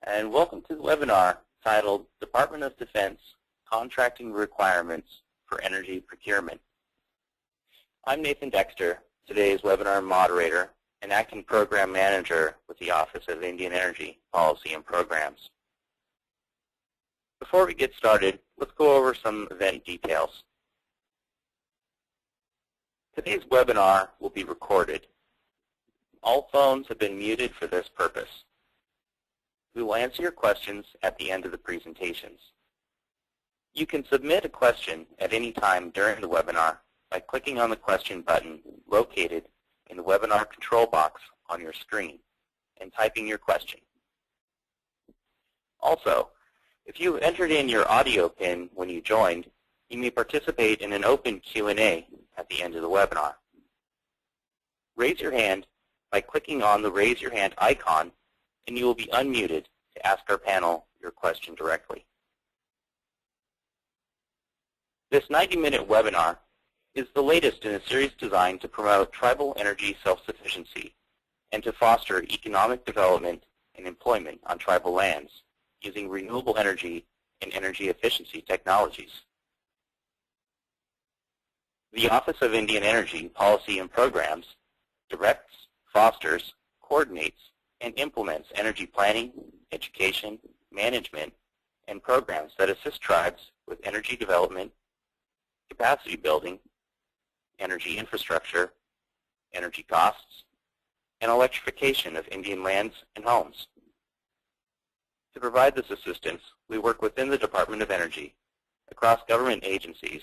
and welcome to the webinar titled Department of Defense Contracting Requirements for Energy Procurement. I'm Nathan Dexter, today's webinar moderator and acting program manager with the Office of Indian Energy Policy and Programs. Before we get started, let's go over some event details. Today's webinar will be recorded. All phones have been muted for this purpose. We will answer your questions at the end of the presentations. You can submit a question at any time during the webinar by clicking on the question button located in the webinar control box on your screen and typing your question. Also, if you entered in your audio PIN when you joined, you may participate in an open Q&A at the end of the webinar. Raise your hand by clicking on the Raise Your Hand icon, and you will be unmuted to ask our panel your question directly. This 90-minute webinar is the latest in a series designed to promote tribal energy self-sufficiency and to foster economic development and employment on tribal lands using renewable energy and energy efficiency technologies. The Office of Indian Energy Policy and Programs directs, fosters, coordinates, and implements energy planning, education, management, and programs that assist tribes with energy development, capacity building, energy infrastructure, energy costs, and electrification of Indian lands and homes. To provide this assistance, we work within the Department of Energy, across government agencies,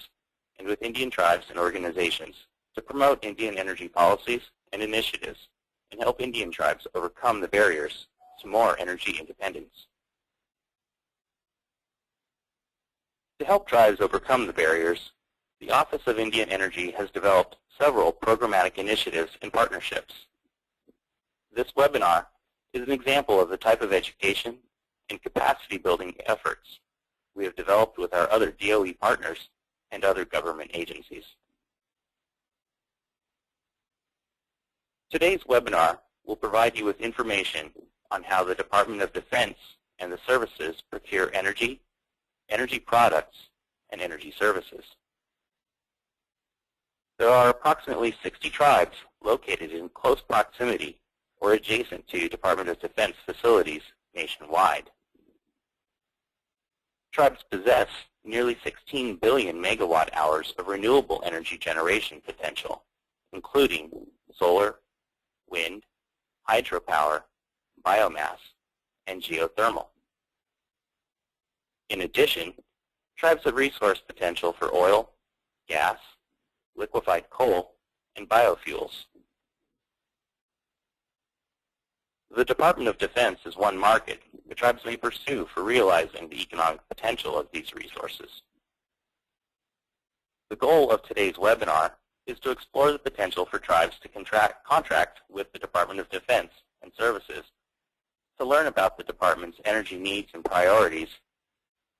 and with Indian tribes and organizations to promote Indian energy policies and initiatives and help Indian tribes overcome the barriers to more energy independence. To help tribes overcome the barriers, the Office of Indian Energy has developed several programmatic initiatives and partnerships. This webinar is an example of the type of education and capacity building efforts we have developed with our other DOE partners and other government agencies. Today's webinar will provide you with information on how the Department of Defense and the services procure energy, energy products, and energy services. There are approximately 60 tribes located in close proximity or adjacent to Department of Defense facilities nationwide. Tribes possess nearly 16 billion megawatt hours of renewable energy generation potential, including solar, wind, hydropower, biomass, and geothermal. In addition, tribes have resource potential for oil, gas, liquefied coal, and biofuels. The Department of Defense is one market the tribes may pursue for realizing the economic potential of these resources. The goal of today's webinar is to explore the potential for tribes to contract with the Department of Defense and Services, to learn about the Department's energy needs and priorities,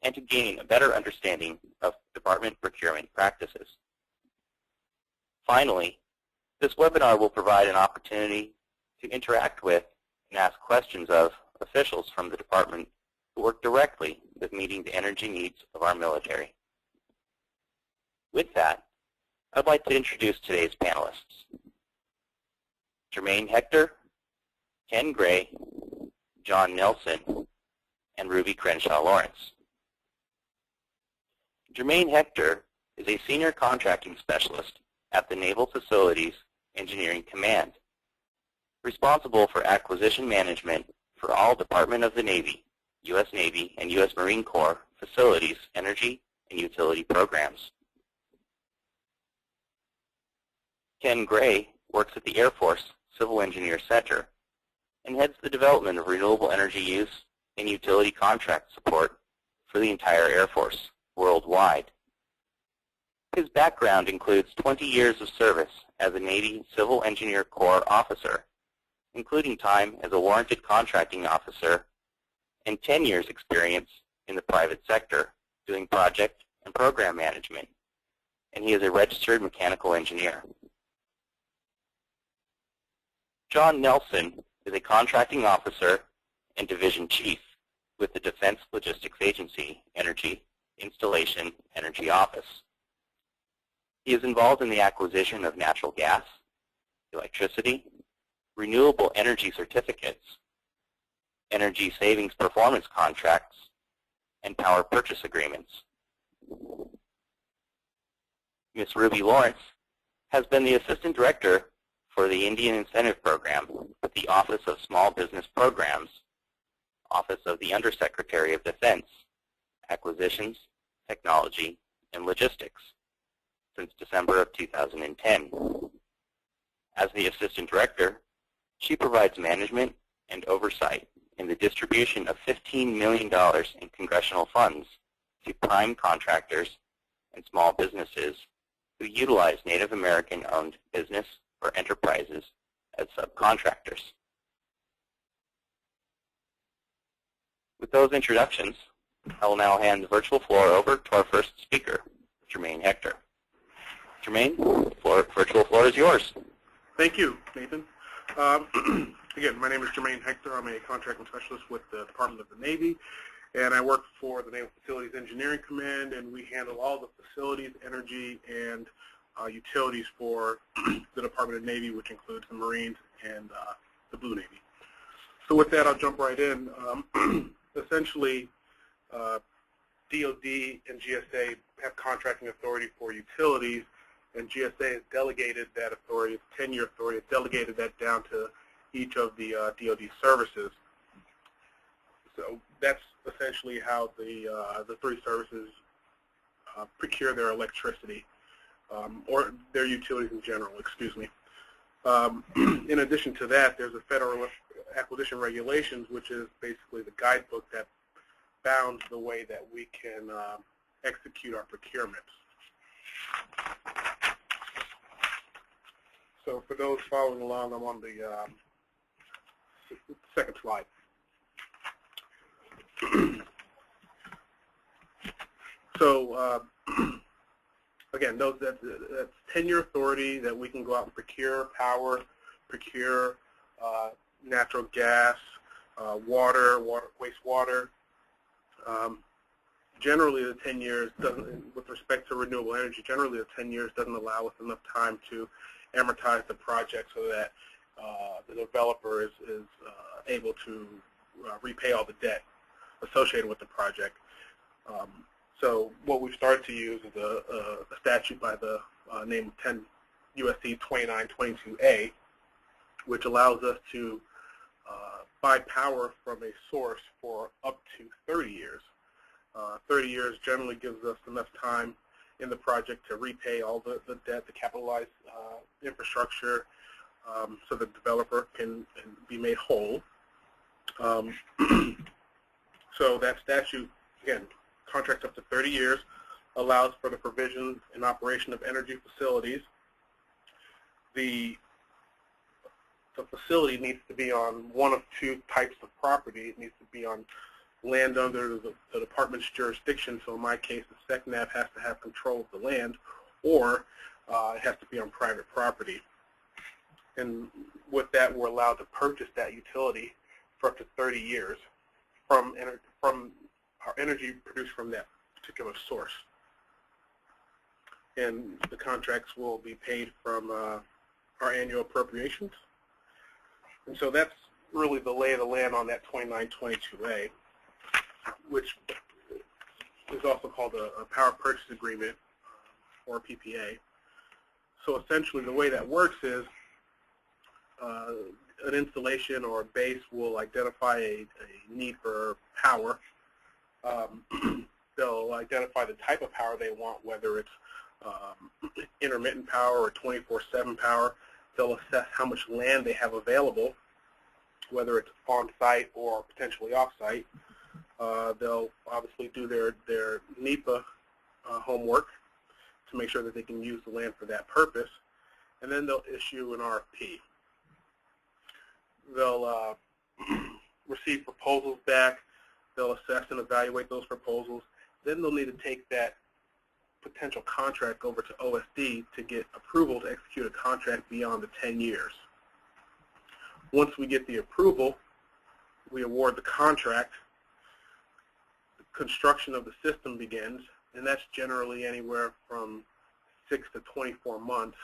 and to gain a better understanding of Department procurement practices. Finally, this webinar will provide an opportunity to interact with and ask questions of officials from the Department who work directly with meeting the energy needs of our military. With that, I'd like to introduce today's panelists: Jermaine Hector, Ken Gray, John Nelson, and Ruby Crenshaw Lawrence. Jermaine Hector is a senior contracting specialist at the Naval Facilities Engineering Command, responsible for acquisition management for all Department of the Navy, U.S. Navy, and U.S. Marine Corps facilities, energy, and utility programs. Ken Gray works at the Air Force Civil Engineer Center and heads the development of renewable energy use and utility contract support for the entire Air Force worldwide. His background includes 20 years of service as a Navy Civil Engineer Corps officer, including time as a warranted contracting officer, and 10 years experience in the private sector doing project and program management, and he is a registered mechanical engineer. John Nelson is a contracting officer and division chief with the Defense Logistics Agency Energy Installation Energy Office. He is involved in the acquisition of natural gas, electricity, renewable energy certificates, energy savings performance contracts, and power purchase agreements. Ms. Ruby Lawrence has been the Assistant Director for the Indian Incentive Program with the Office of Small Business Programs, Office of the Undersecretary of Defense, Acquisitions, Technology, and Logistics since December of 2010. As the Assistant Director, she provides management and oversight in the distribution of $15 million in congressional funds to prime contractors and small businesses who utilize Native American-owned business or enterprises as subcontractors. With those introductions, I will now hand the virtual floor over to our first speaker, Jermaine Hector. Jermaine, the virtual floor is yours. Thank you, Nathan. Again, my name is Jermaine Hector. I'm a contracting specialist with the Department of the Navy, and I work for the Naval Facilities Engineering Command, and we handle all the facilities, energy, and utilities for the Department of the Navy, which includes the Marines and the Blue Navy. So with that, I'll jump right in. Essentially, DOD and GSA have contracting authority for utilities, and GSA has delegated that authority, it's 10-year authority, it's delegated that down to each of the DOD services. So that's essentially how the three services procure their electricity, or their utilities in general, excuse me. In addition to that, there's a Federal Acquisition Regulations, which is basically the guidebook that bounds the way that we can execute our procurements. So for those following along, I'm on the second slide. So again, that's 10-year authority that we can go out and procure power, procure natural gas, water, wastewater. Generally, the 10 years doesn't, with respect to renewable energy, generally the 10 years doesn't allow us enough time to amortize the project so that the developer is able to repay all the debt associated with the project. So what we've started to use is a statute by the name of 10 U.S.C. 2922A, which allows us to buy power from a source for up to 30 years. 30 years generally gives us enough time in the project to repay all the debt, the capitalized infrastructure, so the developer can be made whole. So that statute, again, contracts up to 30 years, allows for the provision and operation of energy facilities. The facility needs to be on one of two types of property. It needs to be on land under the department's jurisdiction, so in my case, the SECNAV has to have control of the land, or it has to be on private property. And with that, we're allowed to purchase that utility for up to 30 years from our energy produced from that particular source. And the contracts will be paid from our annual appropriations. And so that's really the lay of the land on that 2922A, which is also called a power purchase agreement, or PPA. So essentially the way that works is an installation or a base will identify a need for power. They'll identify the type of power they want, whether it's intermittent power or 24/7 power. They'll assess how much land they have available, whether it's on-site or potentially off-site. They'll obviously do their NEPA homework to make sure that they can use the land for that purpose, and then they'll issue an RFP. They'll receive proposals back. They'll assess and evaluate those proposals. Then they'll need to take that potential contract over to OSD to get approval to execute a contract beyond the 10 years. Once we get the approval, we award the contract. construction of the system begins, and that's generally anywhere from 6 to 24 months,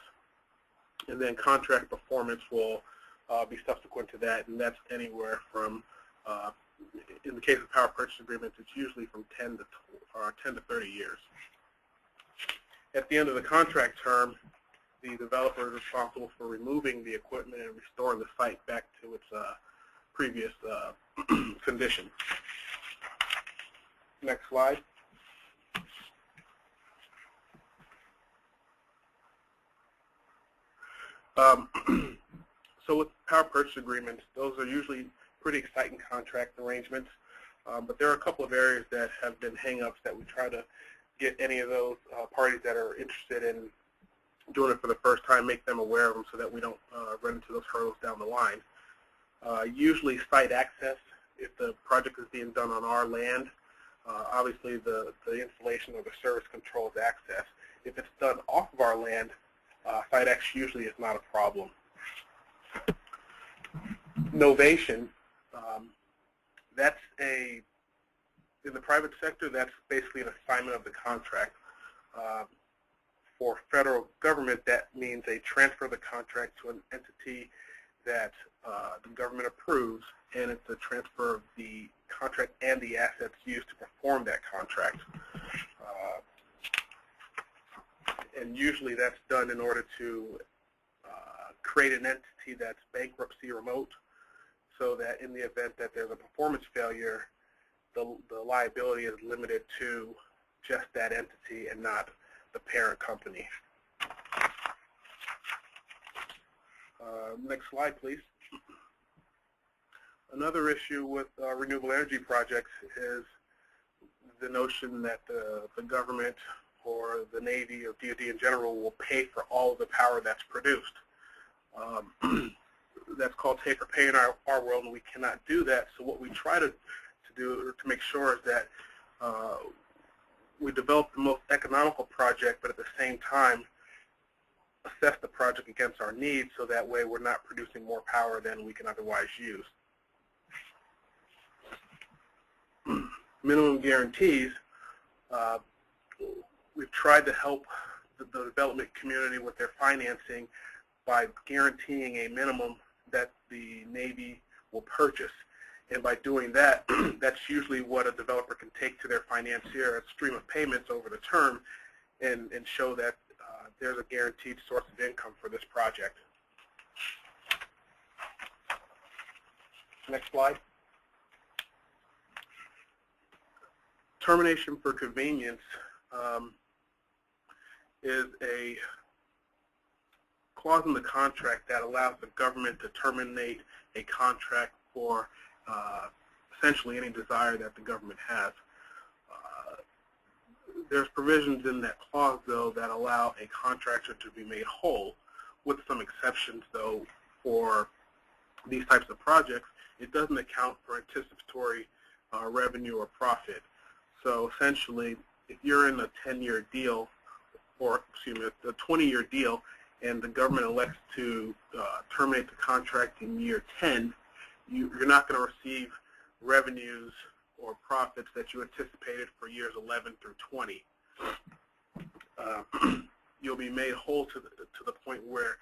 and then contract performance will be subsequent to that, and that's anywhere from, in the case of power purchase agreements, it's usually from 10 to 30 years. At the end of the contract term, the developer is responsible for removing the equipment and restoring the site back to its previous condition. Next slide. So with power purchase agreements, those are usually pretty exciting contract arrangements, but there are a couple of areas that have been hang-ups that we try to get any of those parties that are interested in doing it for the first time, make them aware of them so that we don't run into those hurdles down the line. Usually site access, if the project is being done on our land, obviously the installation or the service controls access. If it's done off of our land, site access usually is not a problem. Novation, that's in the private sector, that's basically an assignment of the contract. For federal government, that means they transfer the contract to an entity that the government approves, and it's a transfer of the contract and the assets used to perform that contract. And usually that's done in order to create an entity that's bankruptcy remote, so that in the event that there's a performance failure, the liability is limited to just that entity and not the parent company. Next slide, please. Another issue with renewable energy projects is the notion that the government or the Navy or DoD in general will pay for all of the power that's produced. That's called take or pay in our world, and we cannot do that. So what we try to do to make sure is that we develop the most economical project, but at the same time assess the project against our needs, so that way we're not producing more power than we can otherwise use. Minimum guarantees, we've tried to help the development community with their financing by guaranteeing a minimum that the Navy will purchase. And by doing that, that's usually what a developer can take to their financier, a stream of payments over the term, and show that there's a guaranteed source of income for this project. Next slide. Termination for convenience is a clause in the contract that allows the government to terminate a contract for essentially any desire that the government has. There's provisions in that clause, though, that allow a contractor to be made whole, with some exceptions, though, for these types of projects. It doesn't account for anticipatory revenue or profit. So essentially, if you're in a 10-year deal, or excuse me, a 20-year deal, and the government elects to terminate the contract in year 10, you're not going to receive revenues or profits that you anticipated for years 11 through 20. You'll be made whole to the point where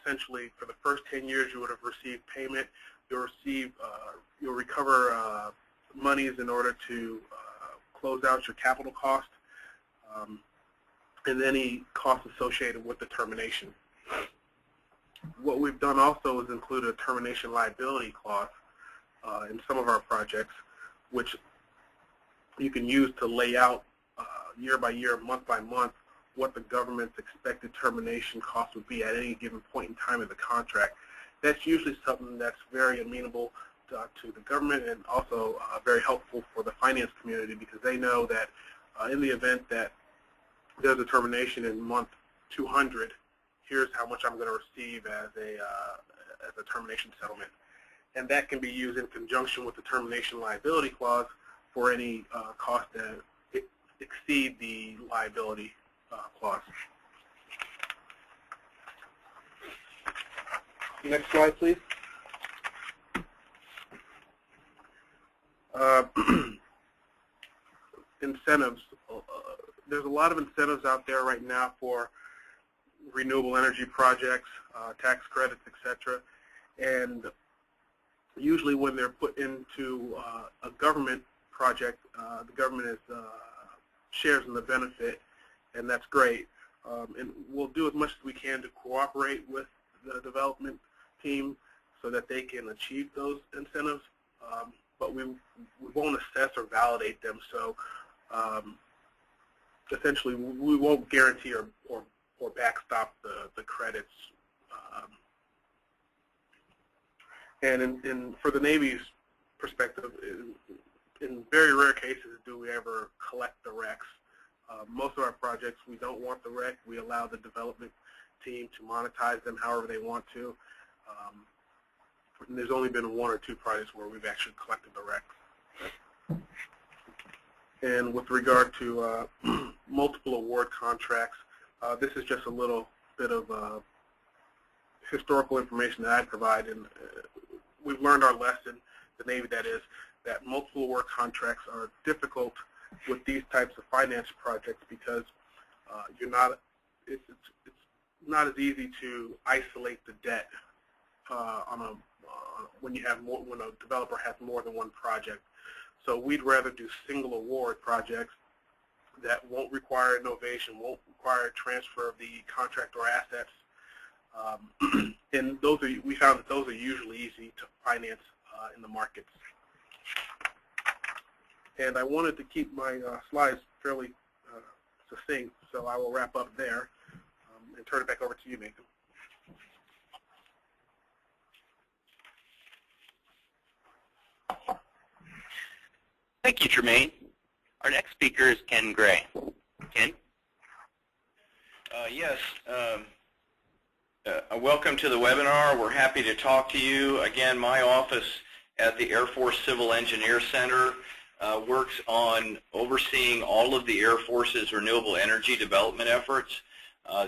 essentially for the first 10 years you would have received payment. You'll recover monies in order to close out your capital cost and any costs associated with the termination. What we've done also is include a termination liability clause in some of our projects, which you can use to lay out year by year, month by month, what the government's expected termination cost would be at any given point in time in the contract. That's usually something that's very amenable to the government, and also very helpful for the finance community, because they know that in the event that there's a termination in month 200, here's how much I'm going to receive as a termination settlement. And that can be used in conjunction with the termination liability clause for any costs that exceed the liability clause. Next slide, please. Incentives. There's a lot of incentives out there right now for renewable energy projects, tax credits, etc. And usually when they're put into a government project, the government shares in the benefit, and that's great. And we'll do as much as we can to cooperate with the development team so that they can achieve those incentives, but we won't assess or validate them. So essentially, we won't guarantee or backstop the credits. And for the Navy's perspective, in very rare cases do we ever collect the RECs. Most of our projects, we don't want the REC. We allow the development team to monetize them however they want to. And there's only been 1 or 2 projects where we've actually collected the RECs. And with regard to multiple award contracts, this is just a little bit of historical information that I provide. And we've learned our lesson, the Navy that is, that multiple award contracts are difficult with these types of finance projects because it's not as easy to isolate the debt when a developer has more than one project. So we'd rather do single award projects that won't require innovation, won't require transfer of the contract or assets, and we found that those are usually easy to finance in the markets. And I wanted to keep my slides fairly succinct, so I will wrap up there and turn it back over to you, Nathan. Thank you, Jermaine. Our next speaker is Ken Gray. Ken? Yes. Welcome to the webinar. We're happy to talk to you. Again, my office at the Air Force Civil Engineer Center works on overseeing all of the Air Force's renewable energy development efforts.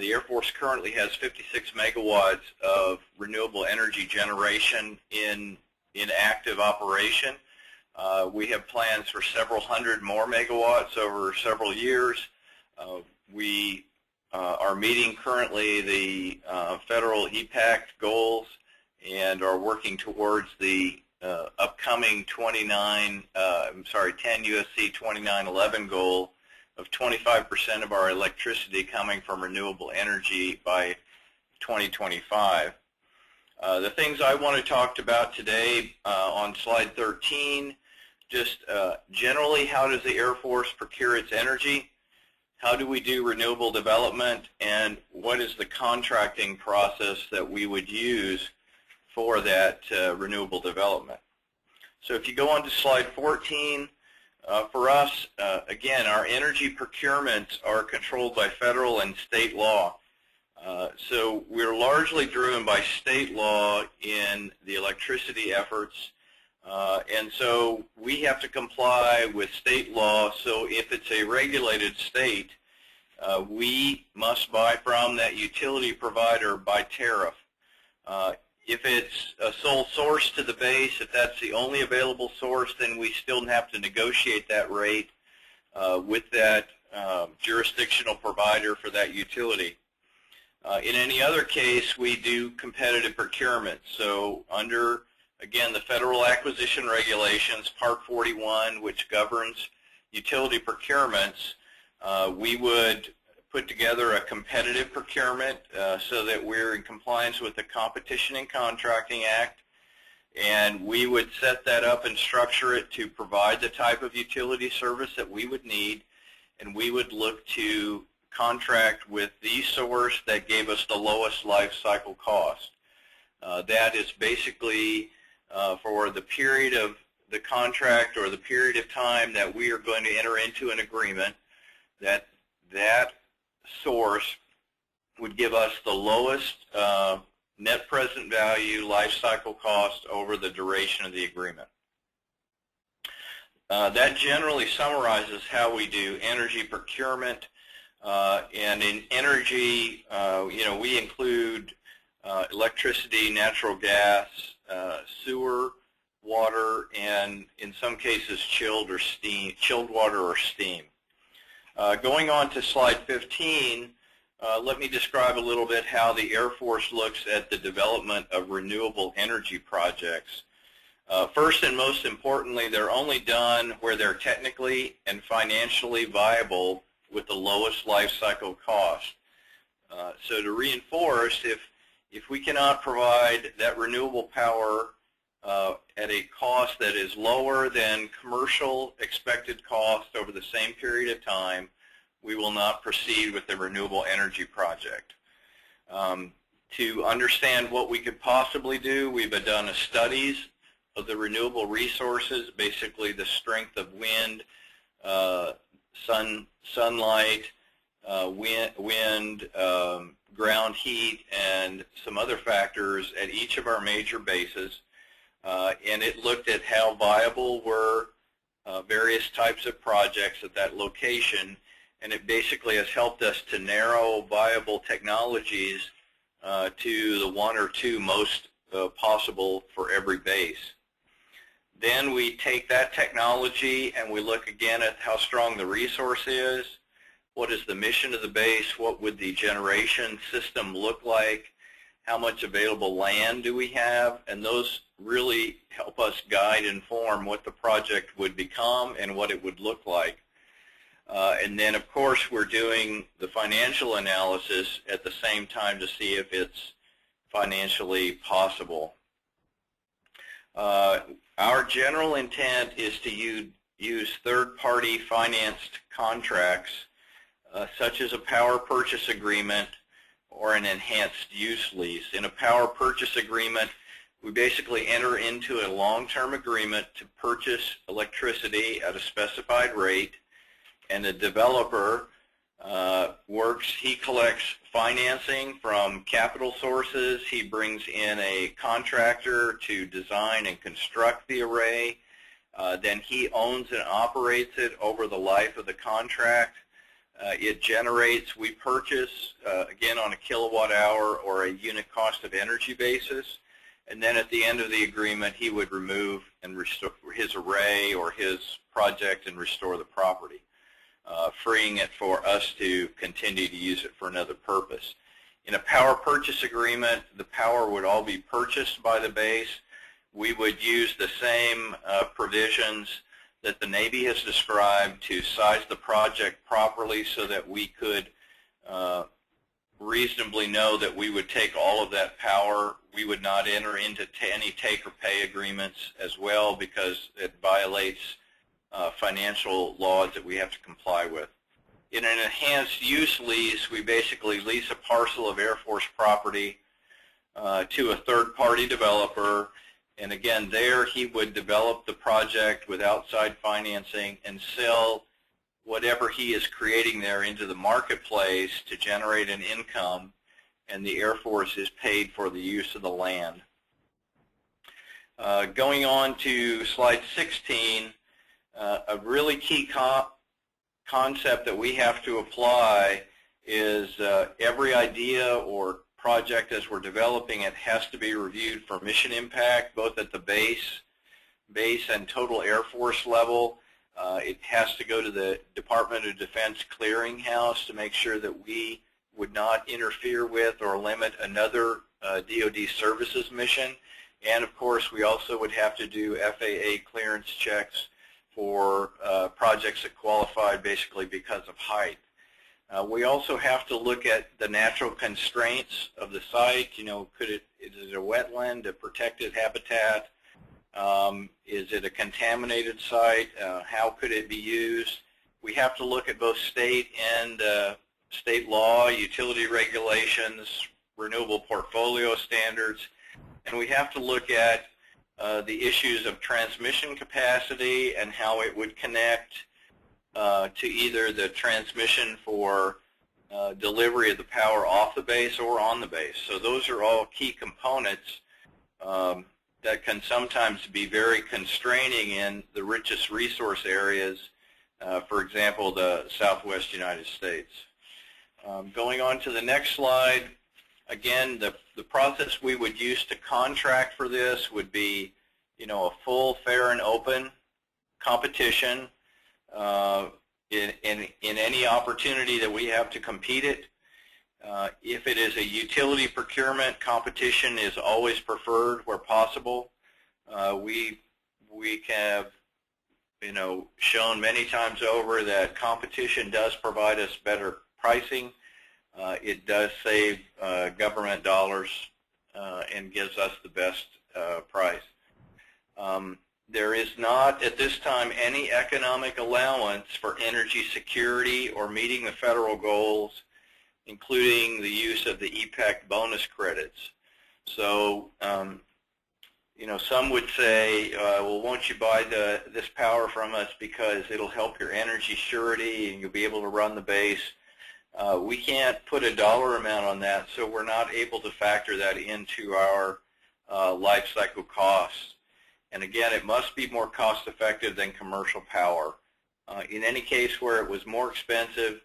The Air Force currently has 56 megawatts of renewable energy generation in active operation. We have plans for several hundred more megawatts over several years. We are meeting currently the federal EPAC goals and are working towards the upcoming 10 USC 2911 goal of 25% of our electricity coming from renewable energy by 2025. The things I want to talk about today on slide 13, just generally, how does the Air Force procure its energy? How do we do renewable development? And what is the contracting process that we would use for that renewable development? So if you go on to slide 14, for us, again, our energy procurements are controlled by federal and state law. So we're largely driven by state law in the electricity efforts. And so we have to comply with state law. So if it's a regulated state, we must buy from that utility provider by tariff. If it's a sole source to the base, if that's the only available source, then we still have to negotiate that rate with that jurisdictional provider for that utility. In any other case, we do competitive procurement. So under, again, the Federal Acquisition Regulations, Part 41, which governs utility procurements, we would put together a competitive procurement so that we're in compliance with the Competition and Contracting Act, and we would set that up and structure it to provide the type of utility service that we would need, and we would look to contract with the source that gave us the lowest life cycle cost. That is basically for the period of the contract or the period of time that we are going to enter into an agreement, that source would give us the lowest net present value life cycle cost over the duration of the agreement. That generally summarizes how we do energy procurement. And in energy, we include electricity, natural gas, sewer, water, and in some cases chilled water or steam. Going on to slide 15, let me describe a little bit how the Air Force looks at the development of renewable energy projects. First and most importantly, they're only done where they're technically and financially viable with the lowest life cycle cost. So to reinforce, if we cannot provide that renewable power at a cost that is lower than commercial expected cost over the same period of time, we will not proceed with the renewable energy project. To understand what we could possibly do, we've done studies of the renewable resources, basically the strength of wind, sunlight, wind, ground heat, and some other factors at each of our major bases. And it looked at how viable were various types of projects at that location, and it basically has helped us to narrow viable technologies to the one or two most possible for every base. Then we take that technology and we look again at how strong the resource is, what is the mission of the base, what would the generation system look like, how much available land do we have, and those really help us guide and inform what the project would become and what it would look like. And then, of course, we're doing the financial analysis at the same time to see if it's financially possible. Our general intent is to use third-party financed contracts such as a power purchase agreement or an enhanced use lease. In a power purchase agreement, we basically enter into a long-term agreement to purchase electricity at a specified rate, and the developer he collects financing from capital sources, he brings in a contractor to design and construct the array, then he owns and operates it over the life of the contract. It generates, we purchase, again on a kilowatt hour or a unit cost of energy basis, and then at the end of the agreement he would remove and restore his array or his project and restore the property, freeing it for us to continue to use it for another purpose. In a power purchase agreement, the power would all be purchased by the base. We would use the same provisions that the Navy has described to size the project properly so that we could reasonably know that we would take all of that power. We would not enter into any take or pay agreements as well because it violates financial laws that we have to comply with. In an enhanced use lease, we basically lease a parcel of Air Force property to a third-party developer, and again there he would develop the project with outside financing and sell whatever he is creating there into the marketplace to generate an income, and the Air Force is paid for the use of the land. Going on to slide 16, a really key concept that we have to apply is every idea or project as we're developing it has to be reviewed for mission impact, both at the base and total Air Force level. It has to go to the Department of Defense clearinghouse to make sure that we would not interfere with or limit another DoD services mission. And of course, we also would have to do FAA clearance checks for projects that qualified basically because of height. We also have to look at the natural constraints of the site. You know, is it a wetland, a protected habitat? Is it a contaminated site? How could it be used? We have to look at both state and state law, utility regulations, renewable portfolio standards, and we have to look at the issues of transmission capacity and how it would connect to either the transmission for delivery of the power off the base or on the base. So those are all key components that can sometimes be very constraining in the richest resource areas, for example, the Southwest United States. Going on to the next slide, again, the process we would use to contract for this would be, you know, a full, fair, and open competition in any opportunity that we have to compete it. If it is a utility procurement, competition is always preferred where possible. We have shown many times over that competition does provide us better pricing. It does save government dollars and gives us the best price. There is not at this time any economic allowance for energy security or meeting the federal goals, including the use of the EPAC bonus credits. So, some would say, well, won't you buy this power from us because it'll help your energy surety and you'll be able to run the base. We can't put a dollar amount on that, so we're not able to factor that into our life cycle costs. And again, it must be more cost effective than commercial power. In any case where it was more expensive,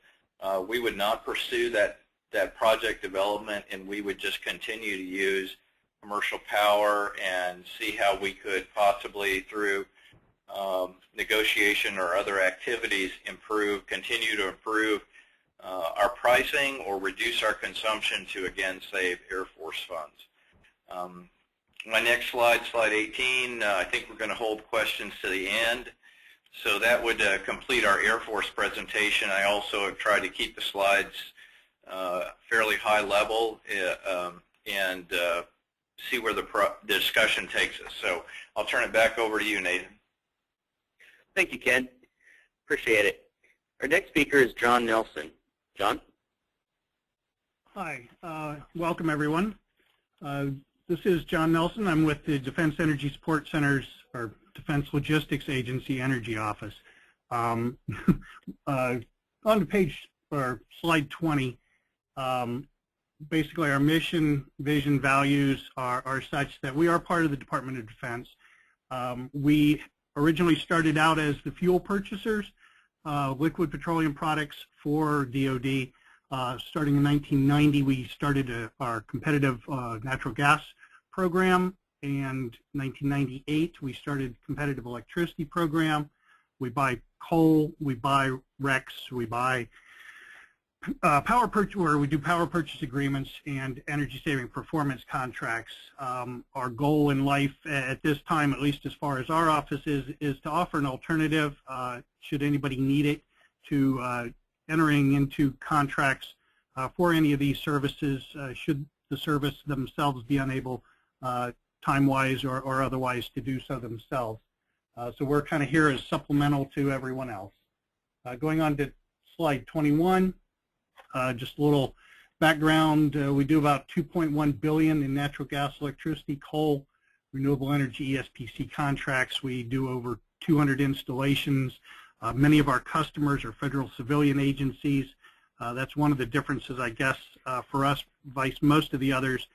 we would not pursue that project development, and we would just continue to use commercial power and see how we could possibly, through negotiation or other activities, continue to improve our pricing or reduce our consumption to, again, save Air Force funds. My next slide, slide 18, I think we're going to hold questions to the end. So that would complete our Air Force presentation. I also have tried to keep the slides fairly high level and see where the discussion takes us. So I'll turn it back over to you, Nathan. Thank you, Ken. Appreciate it. Our next speaker is John Nelson. John? Hi. Welcome, everyone. This is John Nelson. I'm with the Defense Energy Support Center's, or Defense Logistics Agency Energy Office. On to page, or slide 20, basically our mission, vision, values are such that we are part of the Department of Defense. We originally started out as the fuel purchasers, liquid petroleum products for DoD. Starting in 1990, we started our competitive natural gas program, and 1998 we started competitive electricity program. We buy coal, we buy RECs, we buy power purchase, where we do power purchase agreements and energy saving performance contracts. Our goal in life at this time, at least as far as our office is to offer an alternative, should anybody need it, to entering into contracts for any of these services, should the service themselves be unable time-wise or otherwise to do so themselves. So we're kind of here as supplemental to everyone else. Going on to slide 21, just a little background. We do about $2.1 billion in natural gas, electricity, coal, renewable energy, ESPC contracts. We do over 200 installations. Many of our customers are federal civilian agencies. That's one of the differences, I guess, for us, vice most of the others,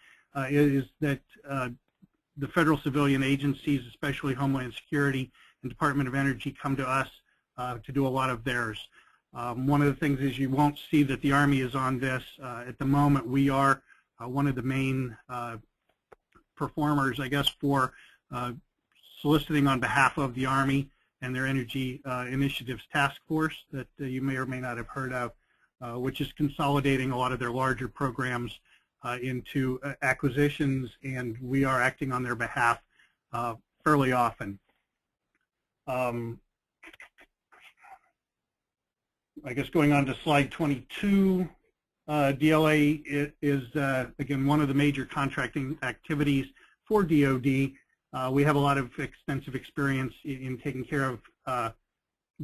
is that the federal civilian agencies, especially Homeland Security and Department of Energy, come to us to do a lot of theirs. One of the things is you won't see that the Army is on this. At the moment, we are one of the main performers, I guess, for soliciting on behalf of the Army and their Energy Initiatives Task Force that you may or may not have heard of, which is consolidating a lot of their larger programs into acquisitions, and we are acting on their behalf fairly often. I guess going on to slide 22, DLA is, again, one of the major contracting activities for DoD. We have a lot of extensive experience in taking care of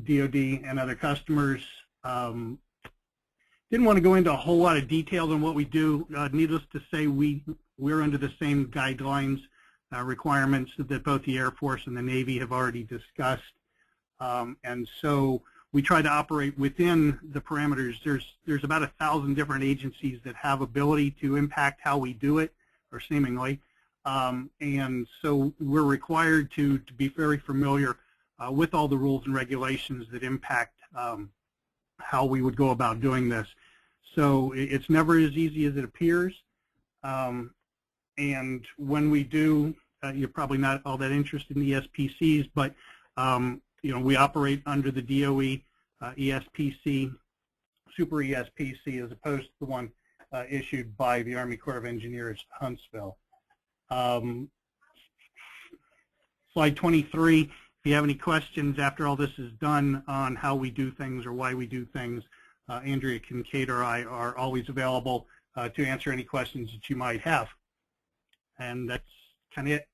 DoD and other customers. Didn't want to go into a whole lot of detail on what we do. Needless to say, we're under the same guidelines, requirements that both the Air Force and the Navy have already discussed. And so we try to operate within the parameters. There's about 1,000 different agencies that have ability to impact how we do it, or seemingly. And so we're required to be very familiar with all the rules and regulations that impact how we would go about doing this. So it's never as easy as it appears. And when we do, you're probably not all that interested in the SPCs, but we operate under the DOE ESPC, Super ESPC, as opposed to the one issued by the Army Corps of Engineers, Huntsville. Slide 23, if you have any questions after all this is done on how we do things or why we do things, Andrea Kincaid or I are always available to answer any questions that you might have. And that's kind of it.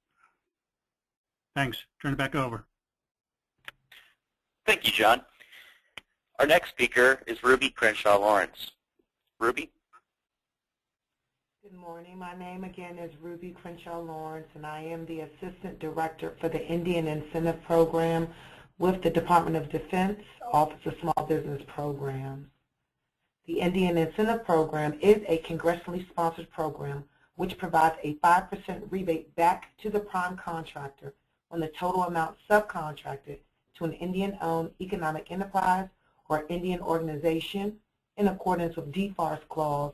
Thanks. Turn it back over. Thank you, John. Our next speaker is Ruby Crenshaw Lawrence. Ruby? Good morning. My name again is Ruby Crenshaw Lawrence, and I am the Assistant Director for the Indian Incentive Program with the Department of Defense, Office of Small Business Programs. The Indian Incentive Program is a congressionally sponsored program which provides a 5% rebate back to the prime contractor on the total amount subcontracted to an Indian-owned economic enterprise or Indian organization in accordance with DFARS Clause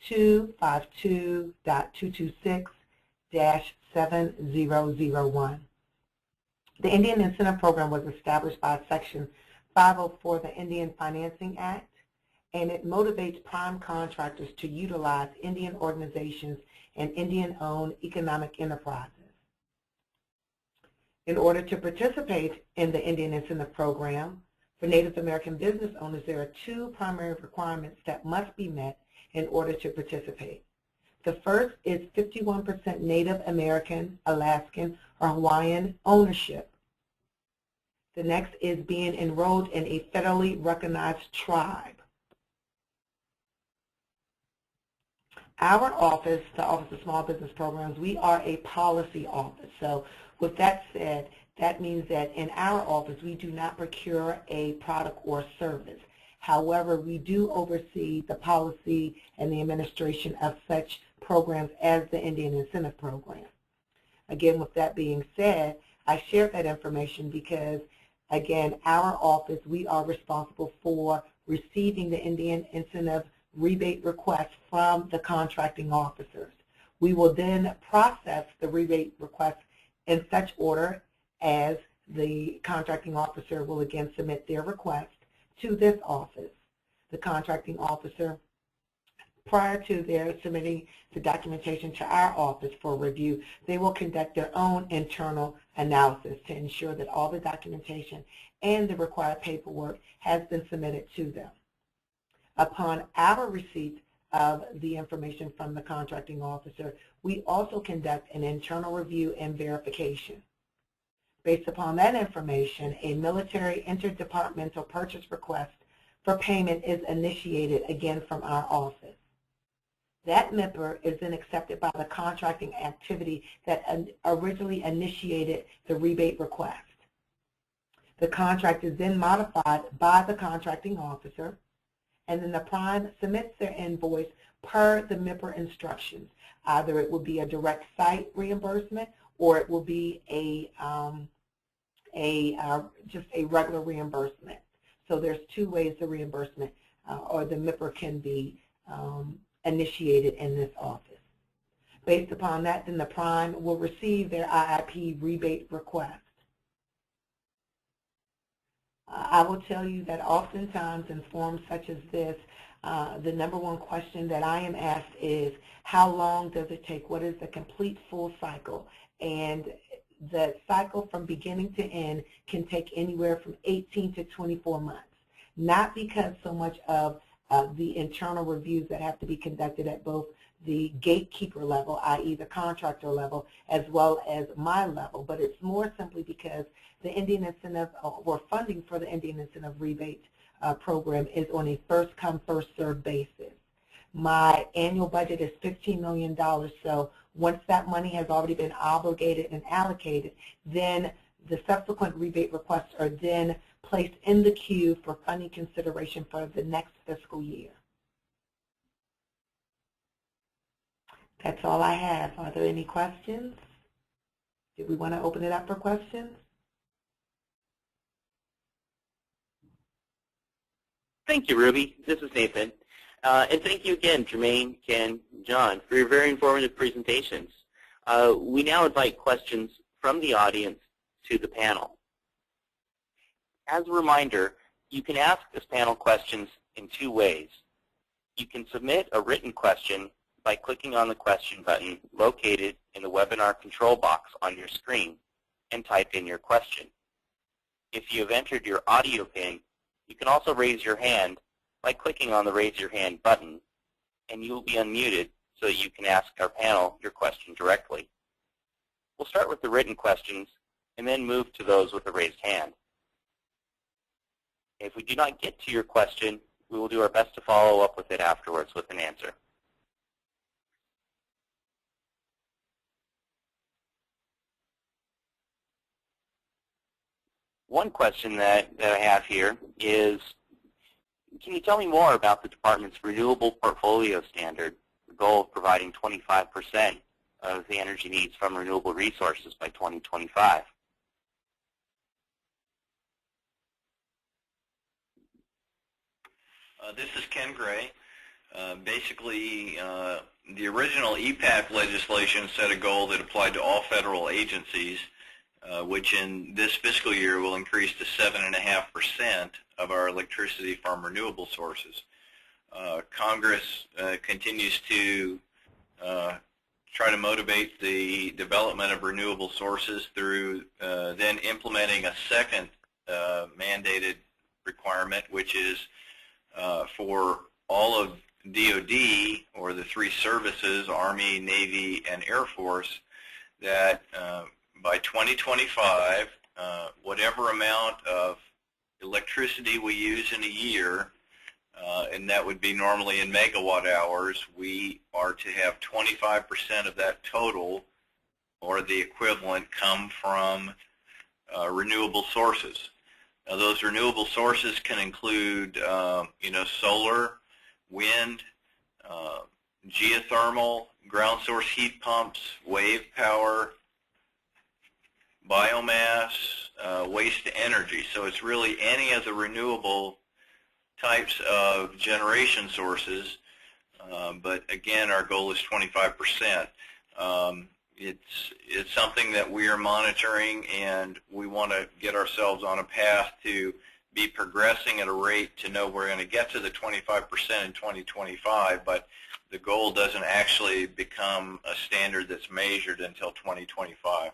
252.226-7001. The Indian Incentive Program was established by Section 504 of the Indian Financing Act, and it motivates prime contractors to utilize Indian organizations and Indian-owned economic enterprises. In order to participate in the Indian Incentive Program, for Native American business owners, there are two primary requirements that must be met in order to participate. The first is 51% Native American, Alaskan, or Hawaiian ownership. The next is being enrolled in a federally recognized tribe. Our office, the Office of Small Business Programs, we are a policy office. So with that said, that means that in our office, we do not procure a product or service. However, we do oversee the policy and the administration of such programs as the Indian Incentive Program. Again, with that being said, I share that information because, again, our office, we are responsible for receiving the Indian Incentive rebate requests from the contracting officers. We will then process the rebate requests in such order as the contracting officer will again submit their request to this office. The contracting officer, prior to their submitting the documentation to our office for review, they will conduct their own internal analysis to ensure that all the documentation and the required paperwork has been submitted to them. Upon our receipt of the information from the contracting officer, we also conduct an internal review and verification. Based upon that information, a military interdepartmental purchase request for payment is initiated again from our office. That MIPR is then accepted by the contracting activity that originally initiated the rebate request. The contract is then modified by the contracting officer, and then the prime submits their invoice per the MIPR instructions. Either it will be a direct site reimbursement or it will be just a regular reimbursement. So there's two ways the reimbursement or the MIPR can be initiated in this office. Based upon that, then the prime will receive their IIP rebate request. I will tell you that oftentimes in forums such as this, the number one question that I am asked is, how long does it take? What is the complete full cycle? And the cycle from beginning to end can take anywhere from 18 to 24 months. Not because so much of the internal reviews that have to be conducted at both the gatekeeper level, i.e. the contractor level, as well as my level, but it's more simply because the Indian Incentive, or funding for the Indian Incentive Rebate Program is on a first-come, first-served basis. My annual budget is $15 million, so once that money has already been obligated and allocated, then the subsequent rebate requests are then placed in the queue for funding consideration for the next fiscal year. That's all I have. Are there any questions? Do we want to open it up for questions? Thank you, Ruby. This is Nathan. And thank you again, Jermaine, Ken, John, for your very informative presentations. We now invite questions from the audience to the panel. As a reminder, you can ask this panel questions in two ways. You can submit a written question by clicking on the question button located in the webinar control box on your screen and type in your question. If you have entered your audio PIN, you can also raise your hand by clicking on the Raise Your Hand button, and you will be unmuted so that you can ask our panel your question directly. We'll start with the written questions and then move to those with the raised hand. If we do not get to your question, we will do our best to follow up with it afterwards with an answer. One question that I have here is, can you tell me more about the department's renewable portfolio standard, the goal of providing 25% of the energy needs from renewable resources by 2025? This is Ken Gray. Basically, the original EPAC legislation set a goal that applied to all federal agencies, which in this fiscal year will increase to 7.5% of our electricity from renewable sources. Congress continues to try to motivate the development of renewable sources through then implementing a second mandated requirement, which is for all of DOD, or the three services, Army, Navy, and Air Force, that by 2025, whatever amount of electricity we use in a year, and that would be normally in megawatt hours, we are to have 25% of that total, or the equivalent, come from renewable sources. Now, those renewable sources can include, solar, wind, geothermal, ground source heat pumps, wave power, biomass, waste to energy. So it's really any of the renewable types of generation sources, but again, our goal is 25%. It's something that we are monitoring, and we want to get ourselves on a path to be progressing at a rate to know we're going to get to the 25% in 2025, but the goal doesn't actually become a standard that's measured until 2025.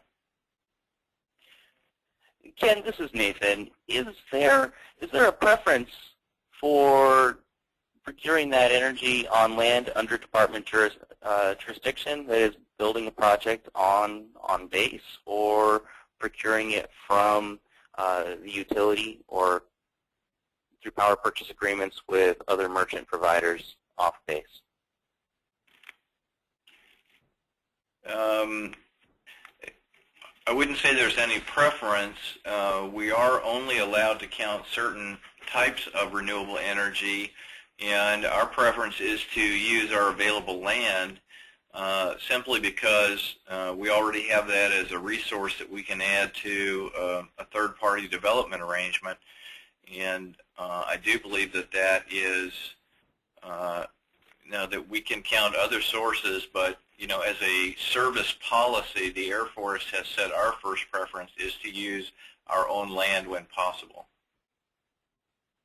Ken, this is Nathan. Is there a preference for procuring that energy on land under department jurisdiction, that is building a project on base, or procuring it from the utility or through power purchase agreements with other merchant providers off base? I wouldn't say there's any preference. We are only allowed to count certain types of renewable energy, and our preference is to use our available land simply because we already have that as a resource that we can add to a third-party development arrangement. And I do believe that that is, that we can count other sources, but as a service policy, the Air Force has said our first preference is to use our own land when possible.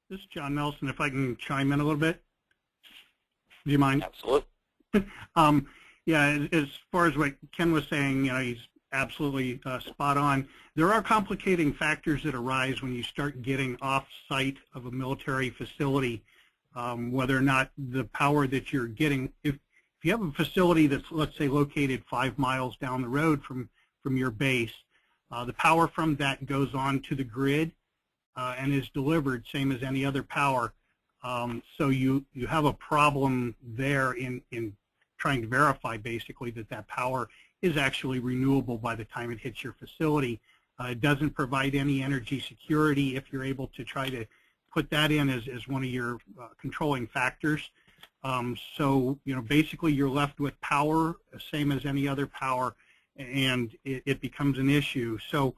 This is John Nelson. If I can chime in a little bit, do you mind? Absolutely. Yeah, as far as what Ken was saying, he's absolutely spot on. There are complicating factors that arise when you start getting off-site of a military facility, whether or not the power that you're getting. If you have a facility that's, let's say, located 5 miles down the road from your base, the power from that goes on to the grid and is delivered, same as any other power. So you have a problem there in trying to verify, basically, that power is actually renewable by the time it hits your facility. It doesn't provide any energy security if you're able to try to put that in as one of your controlling factors. So, basically you're left with power, same as any other power, and it becomes an issue. So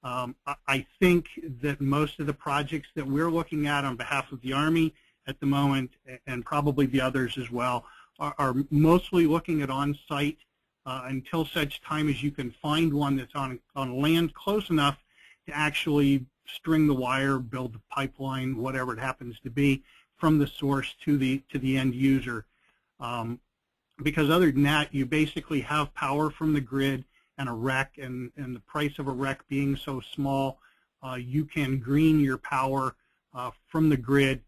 I think that most of the projects that we're looking at on behalf of the Army at the moment, and probably the others as well, are mostly looking at on-site until such time as you can find one that's on land close enough to actually string the wire, build the pipeline, whatever it happens to be, from the source to the end user. Because other than that, you basically have power from the grid and a REC, and the price of a REC being so small, you can green your power from the grid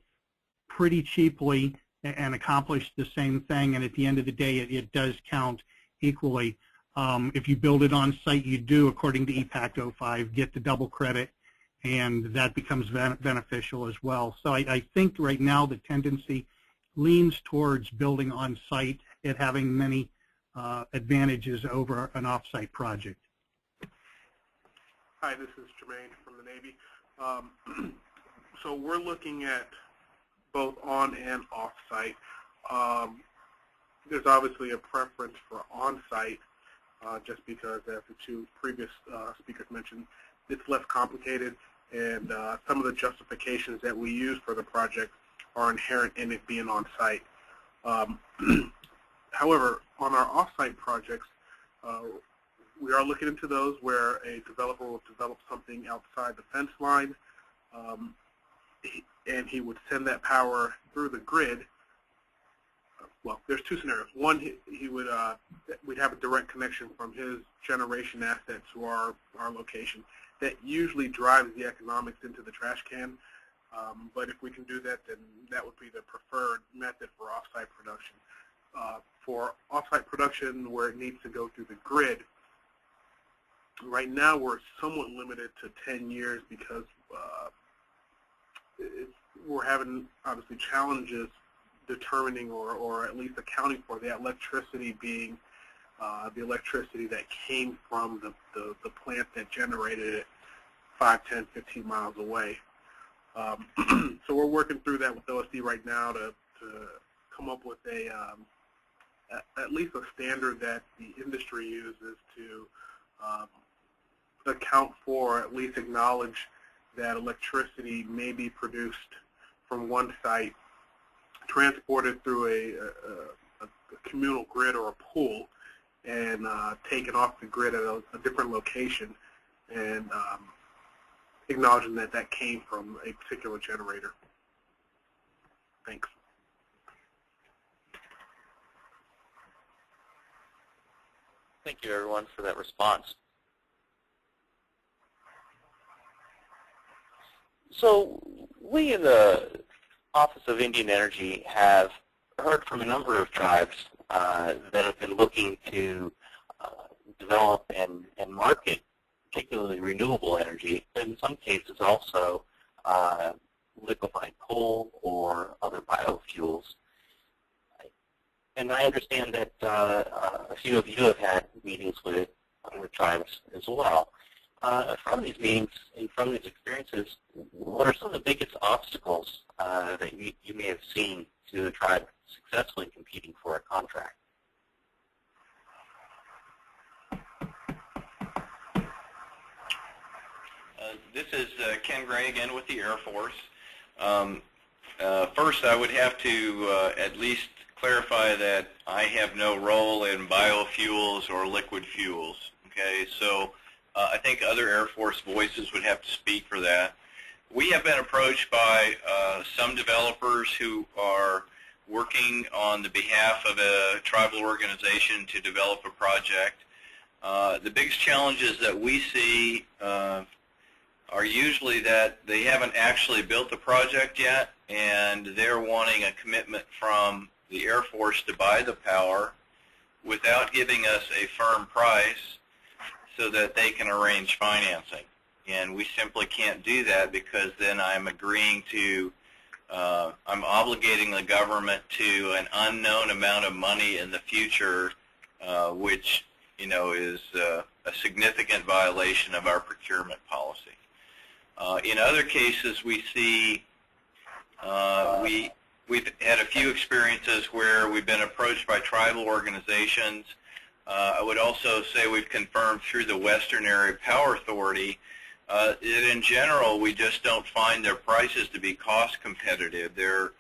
pretty cheaply and accomplish the same thing, and at the end of the day, it does count equally. If you build it on site, you do, according to EPAC 05, get the double credit, and that becomes beneficial as well. So I think right now the tendency leans towards building on site, it having many advantages over an off-site project. Hi, this is Jermaine from the Navy. So we're looking at both on and off-site. There's obviously a preference for on-site, just because, as the two previous speakers mentioned, it's less complicated, and some of the justifications that we use for the project are inherent in it being on-site. However, on our off-site projects, we are looking into those where a developer will develop something outside the fence line, and he would send that power through the grid. Well, there's two scenarios. One, we'd have a direct connection from his generation asset to our location. That usually drives the economics into the trash can. But if we can do that, then that would be the preferred method for off-site production. For off-site production where it needs to go through the grid, right now we're somewhat limited to 10 years because we're having, obviously, challenges determining or at least accounting for the electricity being the electricity that came from the plant that generated it 5, 10, 15 miles away. So we're working through that with OSD right now to come up with at least a standard that the industry uses to account for, at least acknowledge that electricity may be produced from one site, transported through a communal grid or a pool, and taken off the grid at a different location, and acknowledging that that came from a particular generator. Thanks. Thank you, everyone, for that response. So we in the Office of Indian Energy have heard from a number of tribes that have been looking to develop and market particularly renewable energy, but in some cases also liquefied coal or other biofuels. And I understand that a few of you have had meetings with other tribes as well. From these meetings and from these experiences, what are some of the biggest obstacles that you may have seen to the tribe successfully competing for a contract? This is Ken Gray again with the Air Force. First, I would have to at least clarify that I have no role in biofuels or liquid fuels. Okay, so I think other Air Force voices would have to speak for that. We have been approached by some developers who are working on the behalf of a tribal organization to develop a project. The biggest challenges that we see are usually that they haven't actually built the project yet, and they're wanting a commitment from the Air Force to buy the power without giving us a firm price so that they can arrange financing. And we simply can't do that because then I'm agreeing to, I'm obligating the government to an unknown amount of money in the future, which, you know, is a significant violation of our procurement policy. In other cases, we see, we've had a few experiences where we've been approached by tribal organizations. I would also say we've confirmed through the Western Area Power Authority that in general we just don't find their prices to be cost competitive. They're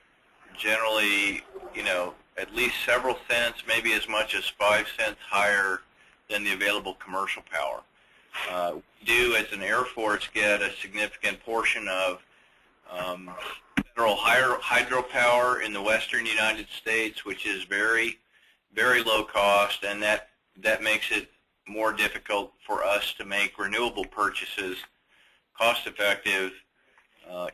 generally, you know, at least several cents, maybe as much as 5 cents higher than the available commercial power. do, as an Air Force, get a significant portion of federal hydropower in the western United States, which is very, very low cost, and that makes it more difficult for us to make renewable purchases cost effective,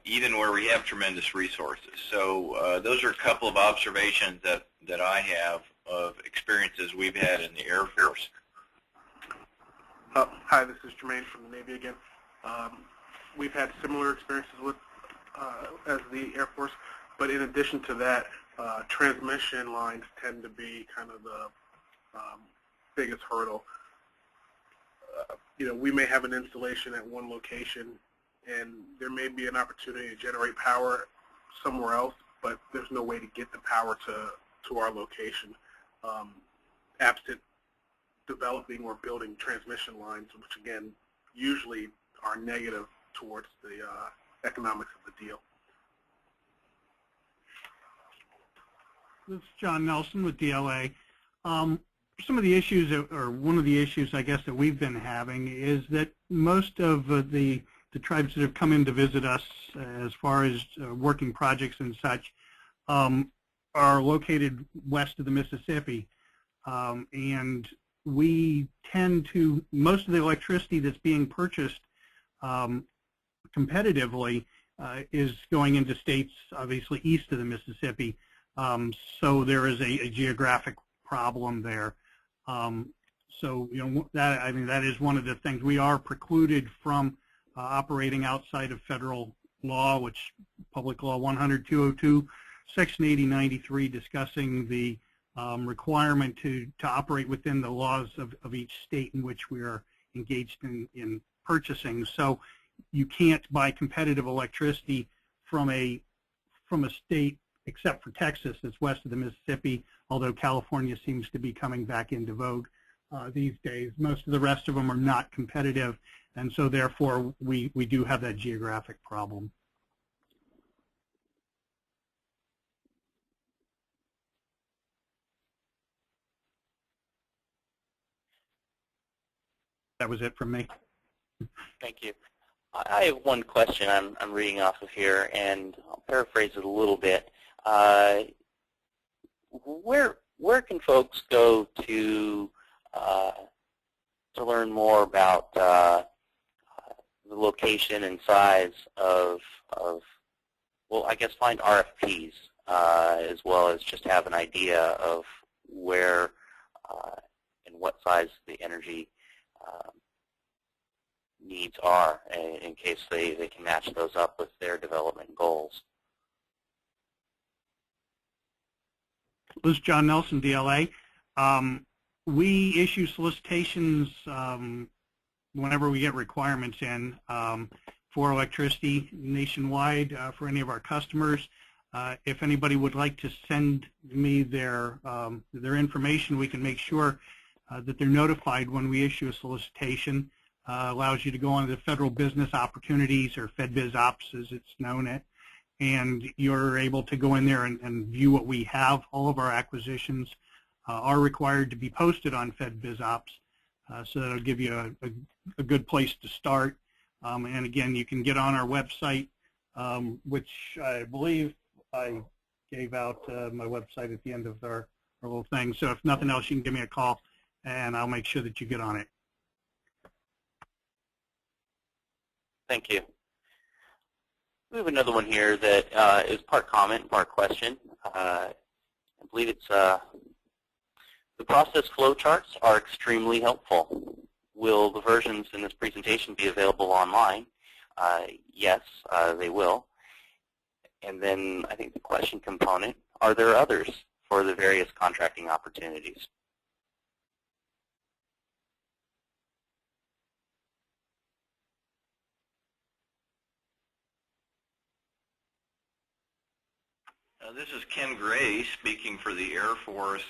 even where we have tremendous resources. So those are a couple of observations that I have of experiences we've had in the Air Force. Hi, this is Jermaine from the Navy again. We've had similar experiences with as the Air Force, but in addition to that, transmission lines tend to be kind of the biggest hurdle. We may have an installation at one location, and there may be an opportunity to generate power somewhere else, but there's no way to get the power to our location, absent developing or building transmission lines, which again usually are negative towards the economics of the deal. This is John Nelson with DLA. Some of the issues, or one of the issues I guess that we've been having, is that most of the tribes that have come in to visit us as far as working projects and such are located west of the Mississippi, and we tend to, most of the electricity that's being purchased competitively is going into states obviously east of the Mississippi, so there is a geographic problem there. So that, I mean, that is one of the things. We are precluded from operating outside of federal law, which Public Law 100-202, Section 8093, discussing the requirement to operate within the laws of each state in which we are engaged in purchasing. So you can't buy competitive electricity from a state, except for Texas, that's west of the Mississippi, although California seems to be coming back into vogue these days. Most of the rest of them are not competitive, and so therefore we do have that geographic problem. That was it from me. Thank you. I have one question I'm reading off of here, and I'll paraphrase it a little bit. Where can folks go to learn more about the location and size of well, I guess find RFPs as well as just have an idea of where and what size the energy needs are in case they can match those up with their development goals? This is John Nelson, DLA. We issue solicitations whenever we get requirements in for electricity nationwide for any of our customers. If anybody would like to send me their information, we can make sure that they're notified when we issue a solicitation. Allows you to go on to the Federal Business Opportunities, or FedBizOpps as it's known at, and you're able to go in there and view what we have. All of our acquisitions are required to be posted on FedBizOpps, so that'll give you a good place to start. And again, you can get on our website, which I believe I gave out my website at the end of our little thing. So if nothing else, you can give me a call, and I'll make sure that you get on it. Thank you. We have another one here that is part comment, part question. I believe it's the process flow charts are extremely helpful. Will the versions in this presentation be available online? Yes, they will. And then I think the question component, are there others for the various contracting opportunities? This is Ken Gray speaking for the Air Force.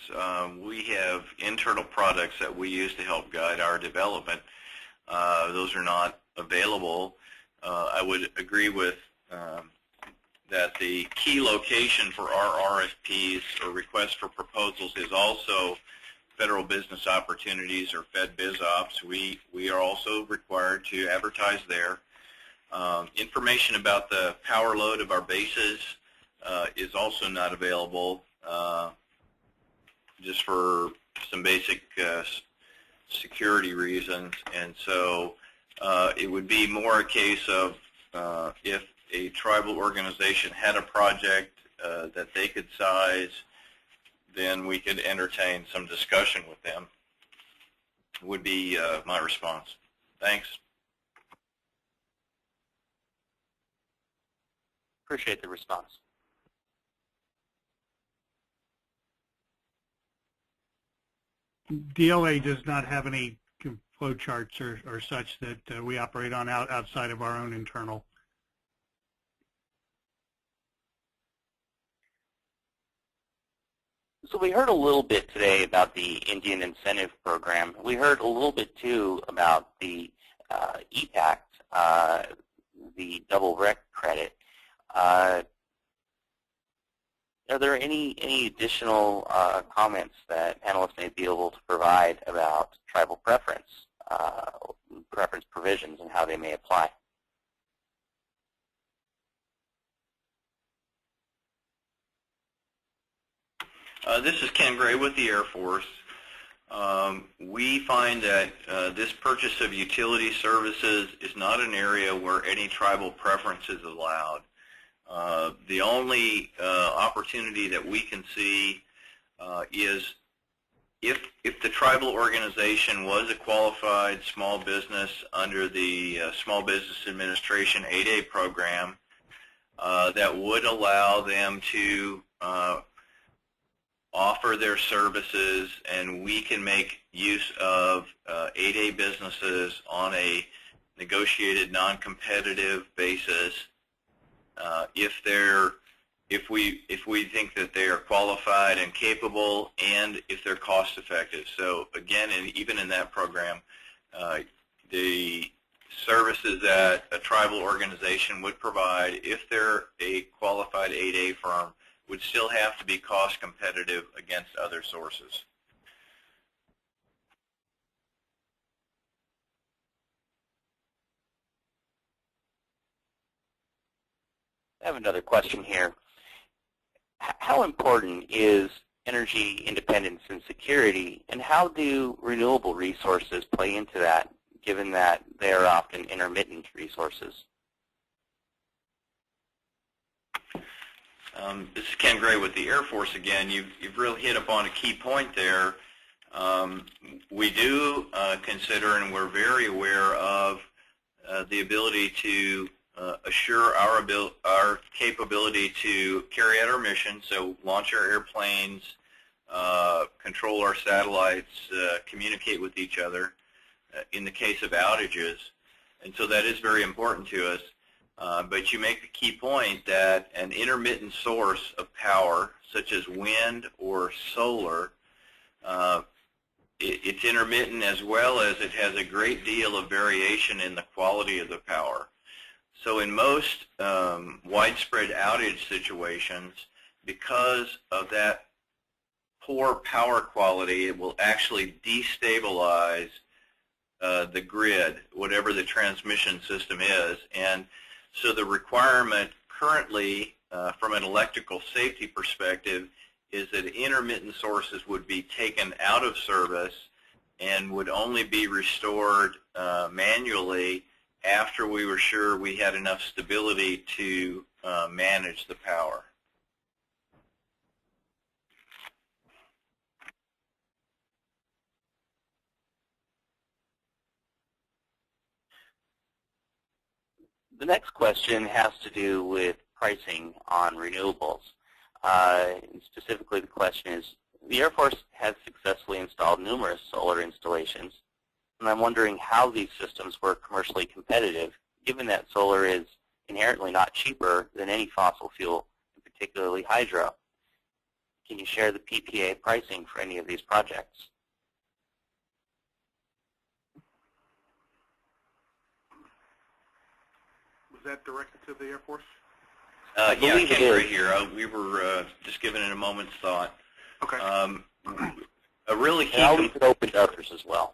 We have internal products that we use to help guide our development. Those are not available. I would agree with that the key location for our RFPs or requests for proposals is also federal business opportunities or Fed Biz Ops, we are also required to advertise there. Information about the power load of our bases is also not available, just for some basic security reasons. And so it would be more a case of if a tribal organization had a project that they could size, then we could entertain some discussion with them, would be my response. Thanks. Appreciate the response. DLA does not have any flow charts or such that we operate on outside of our own internal. So we heard a little bit today about the Indian Incentive Program. We heard a little bit, too, about the EPACT, the double rec credit. Are there any additional comments that panelists may be able to provide about tribal preference provisions and how they may apply? This is Ken Gray with the Air Force. We find that this purchase of utility services is not an area where any tribal preference is allowed. The only opportunity that we can see is if the tribal organization was a qualified small business under the Small Business Administration 8A program, that would allow them to offer their services, and we can make use of 8A businesses on a negotiated non-competitive basis if we think that they are qualified and capable, and if they're cost effective. So again, even in that program, the services that a tribal organization would provide, if they're a qualified 8A firm, would still have to be cost competitive against other sources. I have another question here. How important is energy independence and security, and how do renewable resources play into that, given that they are often intermittent resources? This is Ken Gray with the Air Force again. You've really hit upon a key point there. We do consider, and we're very aware of the ability to assure our capability to carry out our mission, so launch our airplanes, control our satellites, communicate with each other in the case of outages. And so that is very important to us. But you make a key point that an intermittent source of power, such as wind or solar, it's intermittent as well as it has a great deal of variation in the quality of the power. So in most widespread outage situations, because of that poor power quality, it will actually destabilize the grid, whatever the transmission system is. And so the requirement currently from an electrical safety perspective is that intermittent sources would be taken out of service and would only be restored manually after we were sure we had enough stability to manage the power. The next question has to do with pricing on renewables. And specifically, the question is, the Air Force has successfully installed numerous solar installations, and I'm wondering how these systems were commercially competitive, given that solar is inherently not cheaper than any fossil fuel, particularly hydro. Can you share the PPA pricing for any of these projects? Was that directed to the Air Force? Yeah, Ken Gray here. We were just giving it a moment's thought. Okay. A really key I'll leave it open to others as well.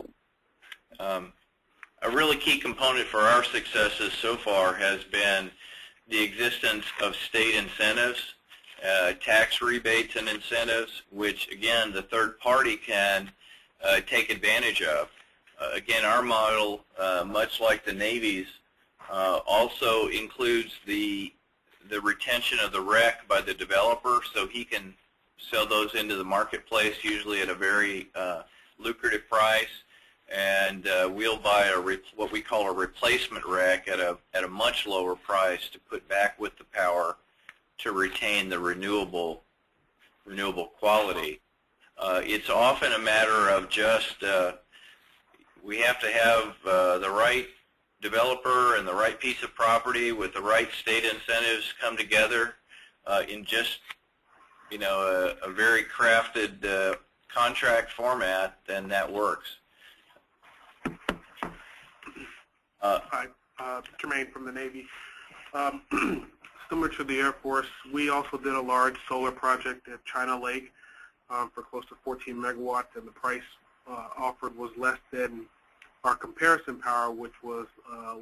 A really key component for our successes so far has been the existence of state incentives, tax rebates and incentives, which again the third party can take advantage of. Again, our model, much like the Navy's, also includes the retention of the REC by the developer, so he can sell those into the marketplace, usually at a very lucrative price, and we'll buy what we call a replacement REC at a much lower price to put back with the power to retain the renewable quality. It's often a matter of just we have to have the right developer and the right piece of property with the right state incentives come together in just a very crafted contract format, then that works. Hi, Jermaine from the Navy. Similar to the Air Force, we also did a large solar project at China Lake for close to 14 megawatts, and the price offered was less than our comparison power, which was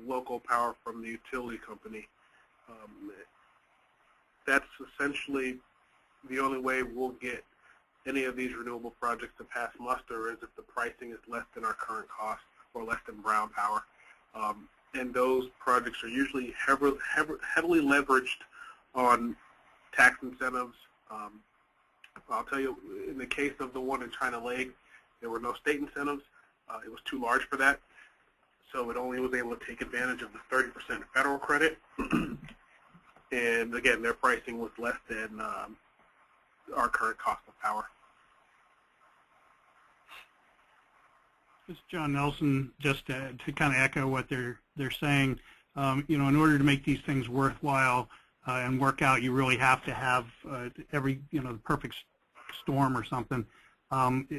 local power from the utility company. That's essentially the only way we'll get any of these renewable projects to pass muster is if the pricing is less than our current cost or less than brown power. And those projects are usually heavily leveraged on tax incentives. I'll tell you, in the case of the one in China Lake, there were no state incentives. It was too large for that, so it only was able to take advantage of the 30% federal credit. And again, their pricing was less than our current cost of power. This is John Nelson. Just to kind of echo what they're saying, in order to make these things worthwhile and work out, you really have to have the perfect storm or something.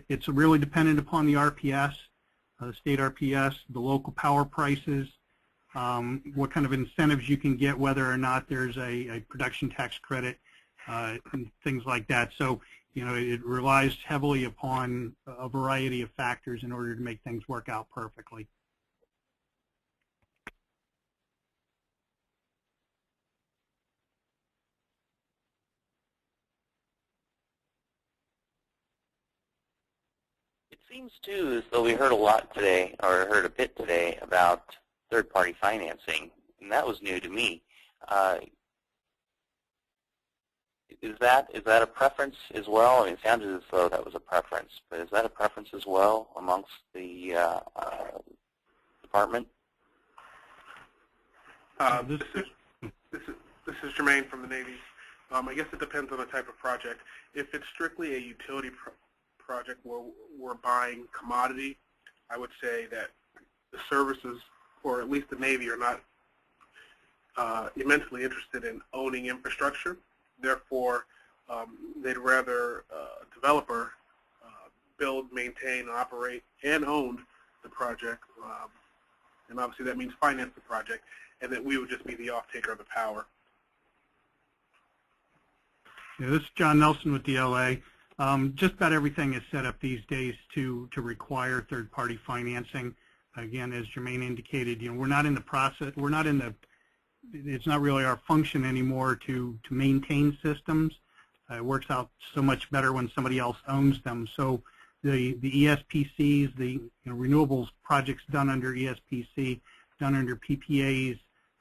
It's really dependent upon the RPS, the state RPS, the local power prices, what kind of incentives you can get, whether or not there's a production tax credit, and things like that. So, it relies heavily upon a variety of factors in order to make things work out perfectly. It seems, too, as though we heard a lot today, or heard a bit today, about third-party financing, and that was new to me. Is that a preference as well? I mean, it sounded as though that was a preference, but is that a preference as well amongst the department? This is Jermaine from the Navy. I guess it depends on the type of project. If it's strictly a utility project where we're buying commodity, I would say that the services, or at least the Navy, are not immensely interested in owning infrastructure. Therefore, they'd rather a developer build, maintain, operate, and own the project. And obviously that means finance the project, and that we would just be the off-taker of the power. Yeah, this is John Nelson with DLA. Just about everything is set up these days to require third-party financing. Again, as Jermaine indicated, we're not in the process. It's not really our function anymore to maintain systems. It works out so much better when somebody else owns them. So the ESPCs, the renewables projects done under ESPC, done under PPAs,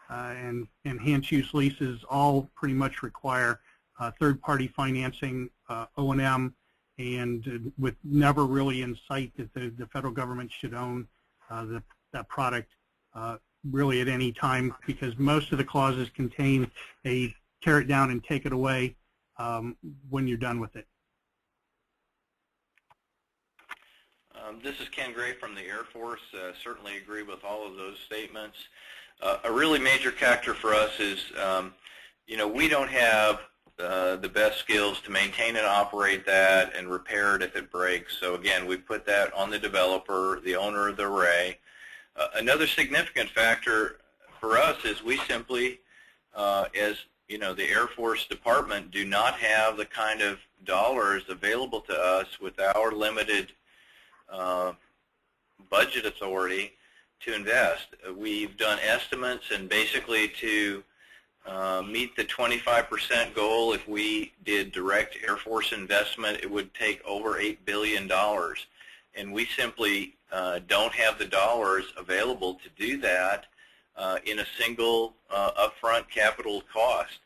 and enhanced use leases all pretty much require third-party financing, O&M, and with never really in sight that the federal government should own that product really at any time, because most of the clauses contain a tear it down and take it away when you're done with it. This is Ken Gray from the Air Force. Certainly agree with all of those statements. A really major factor for us is, we don't have the best skills to maintain and operate that and repair it if it breaks. So again, we put that on the developer, the owner of the array. Another significant factor for us is we simply, as the Air Force Department, do not have the kind of dollars available to us with our limited budget authority to invest. We've done estimates, and basically to meet the 25% goal, if we did direct Air Force investment, it would take over $8 billion. And we simply don't have the dollars available to do that in a single upfront capital cost.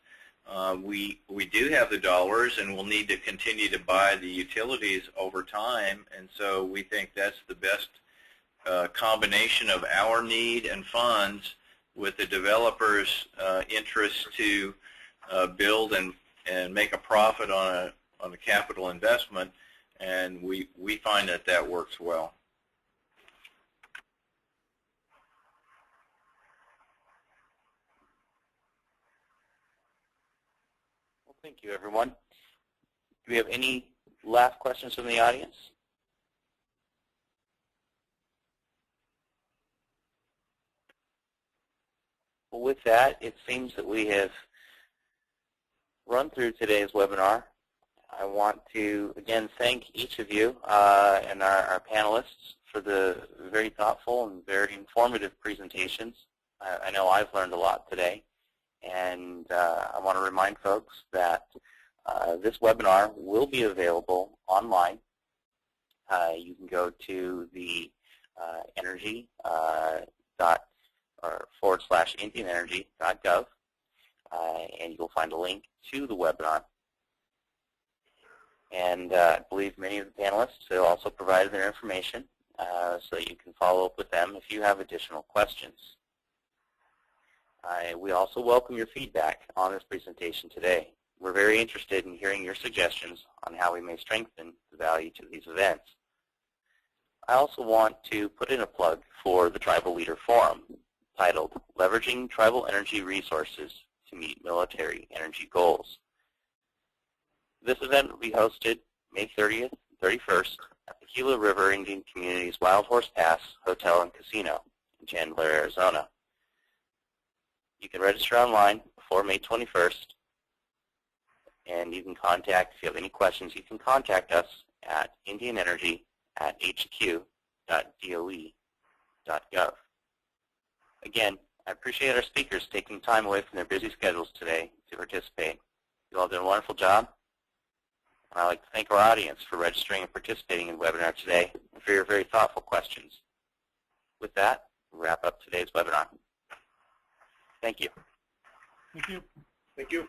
We do have the dollars, and we'll need to continue to buy the utilities over time, and so we think that's the best combination of our need and funds with the developers' interest to build and make a profit on a capital investment, and we find that that works well. Well, thank you, everyone. Do we have any last questions from the audience? Well, with that, it seems that we have run through today's webinar. I want to, again, thank each of you and our panelists for the very thoughtful and very informative presentations. I know I've learned a lot today, and I want to remind folks that this webinar will be available online. You can go to the /indianenergy.gov, and you'll find a link to the webinar. And I believe many of the panelists have also provided their information so that you can follow up with them if you have additional questions. We also welcome your feedback on this presentation today. We're very interested in hearing your suggestions on how we may strengthen the value to these events. I also want to put in a plug for the Tribal Leader Forum titled Leveraging Tribal Energy Resources to Meet Military Energy Goals. This event will be hosted May 30th and 31st at the Gila River Indian Community's Wild Horse Pass Hotel and Casino in Chandler, Arizona. You can register online before May 21st, and you can contact, if you have any questions, you can contact us at indianenergy@hq.doe.gov. Again, I appreciate our speakers taking time away from their busy schedules today to participate. You all did a wonderful job. And I'd like to thank our audience for registering and participating in the webinar today and for your very thoughtful questions. With that, we'll wrap up today's webinar. Thank you. Thank you. Thank you.